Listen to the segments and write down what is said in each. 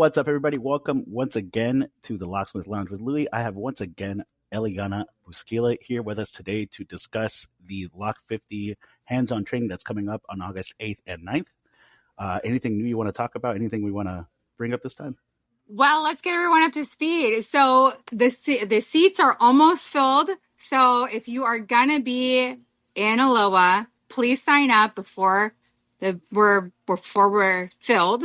what's up, everybody? Welcome once again to the Locksmith Lounge with Louie. I have once again Eliana Busquila here with us today to discuss the Lock50 hands-on training that's coming up on August 8th and 9th. Anything new you want to talk about? Anything we want to bring up this time? Well, let's get everyone up to speed. So the seats are almost filled. So if you are gonna be in ALOA, please sign up before we're filled.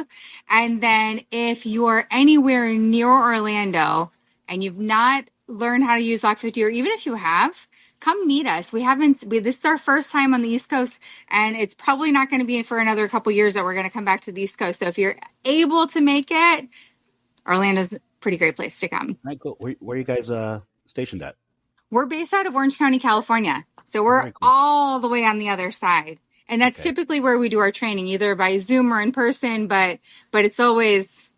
And then if you are anywhere near Orlando and you've not learned how to use Lock50, or even if you have, come meet us. This is our first time on the East Coast, and it's probably not going to be for another couple years that we're going to come back to the East Coast. So if you're able to make it, Orlando's a pretty great place to come. All right, cool. Where are you guys stationed at? We're based out of Orange County, California. So we're Very cool. all the way on the other side. And that's typically where we do our training, either by Zoom or in person, but it's always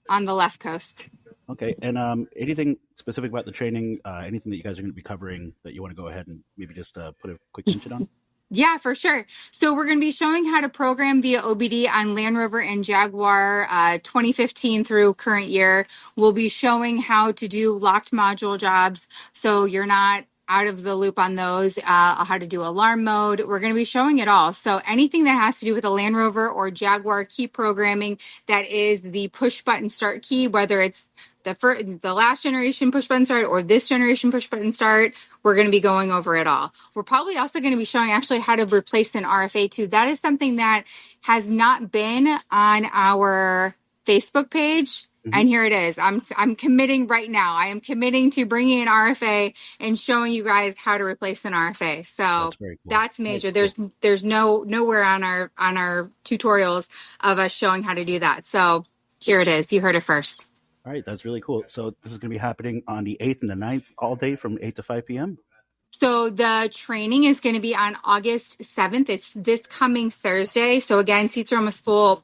on the left coast. Okay, and anything specific about the training, anything that you guys are going to be covering that you want to go ahead and maybe just put a quick mention on? Yeah, for sure. So we're going to be showing how to program via OBD on Land Rover and Jaguar 2015 through current year. We'll be showing how to do locked module jobs, so you're not out of the loop on those, how to do alarm mode. We're going to be showing it all. So anything that has to do with a Land Rover or Jaguar key programming, that is the push button start key, whether it's the last generation push button start or this generation push button start, we're going to be going over it all. We're probably also going to be showing actually how to replace an RFA too. That is something that has not been on our Facebook page. And here it is. I'm committing right now. I am committing to bringing an RFA and showing you guys how to replace an RFA. So that's major. There's nowhere on our tutorials of us showing how to do that. So here it is. You heard it first. All right, that's really cool. So this is going to be happening on the 8th and the 9th all day from 8 to 5 p.m.? So the training is going to be on August 7th. It's this coming Thursday. So again, seats are almost full.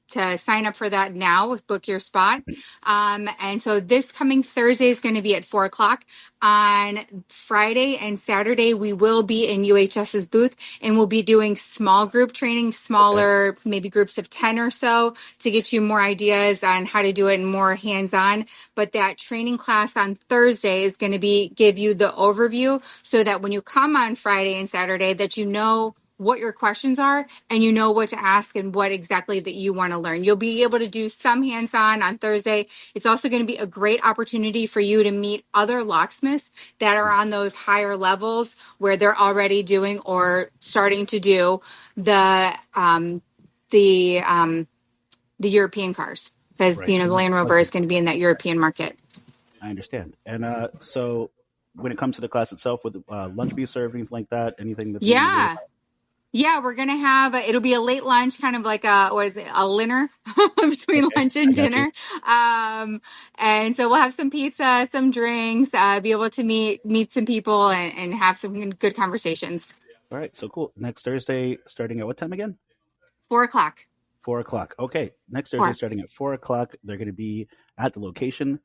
To sign up for that now, book your spot. And so this coming Thursday is going to be at 4:00. On Friday and Saturday, we will be in UHS's booth, and we'll be doing small group training, smaller, maybe groups of 10 or so, to get you more ideas on how to do it and more hands-on. But that training class on Thursday is going to give you the overview, so that when you come on Friday and Saturday, that you know what your questions are and you know what to ask and what exactly that you want to learn. You'll be able to do some hands-on on Thursday. It's also going to be a great opportunity for you to meet other locksmiths that are on those higher levels where they're already doing or starting to do the European cars, because the Land Rover is going to be in that European market. I understand. And so when it comes to the class itself, with lunch be served, anything like that, anything that's Yeah, we're going to have, it'll be a late lunch, kind of like a dinner between lunch and dinner. And so we'll have some pizza, some drinks, be able to meet some people and have some good conversations. All right, so cool. Next Thursday, starting at what time again? 4:00. 4:00. Okay, next Thursday, starting at 4:00. They're going to be at the location.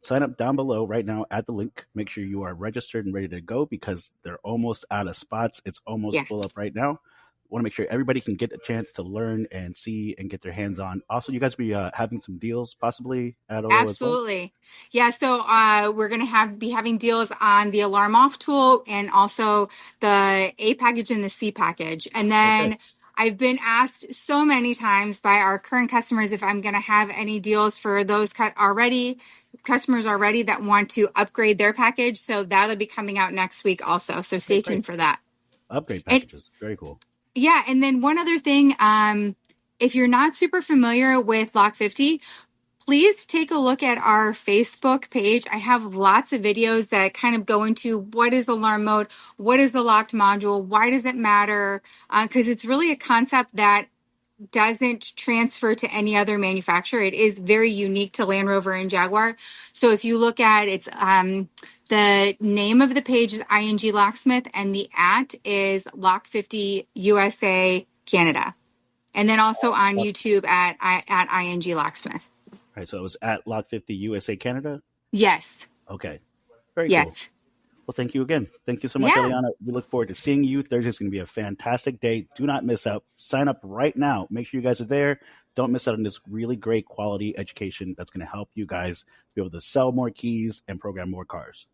Sign up down below right now at the link. Make sure you are registered and ready to go, because they're almost out of spots. It's almost full up right now. Want to make sure everybody can get a chance to learn and see and get their hands on. Also, you guys will be having some deals possibly at ALOA. Absolutely. Yeah, so we're going to be having deals on the alarm off tool and also the A package and the C package. And then I've been asked so many times by our current customers if I'm going to have any deals for those customers already that want to upgrade their package. So that'll be coming out next week also. So stay tuned for that. Upgrade packages. Very cool. Yeah. And then one other thing, if you're not super familiar with Lock50, please take a look at our Facebook page. I have lots of videos that kind of go into what is alarm mode, what is the locked module, why does it matter? Because it's really a concept that doesn't transfer to any other manufacturer. It is very unique to Land Rover and Jaguar. So if you look at it's the name of the page is ING Locksmith, and the @ is Lock50 USA Canada. And then also on YouTube at ING Locksmith. All right, so it was at Lock50 USA Canada? Yes. Okay. Very cool. Well, thank you again. Thank you so much, Eliana. We look forward to seeing you. Thursday's going to be a fantastic day. Do not miss out. Sign up right now. Make sure you guys are there. don't miss out on this really great quality education that's going to help you guys be able to sell more keys and program more cars.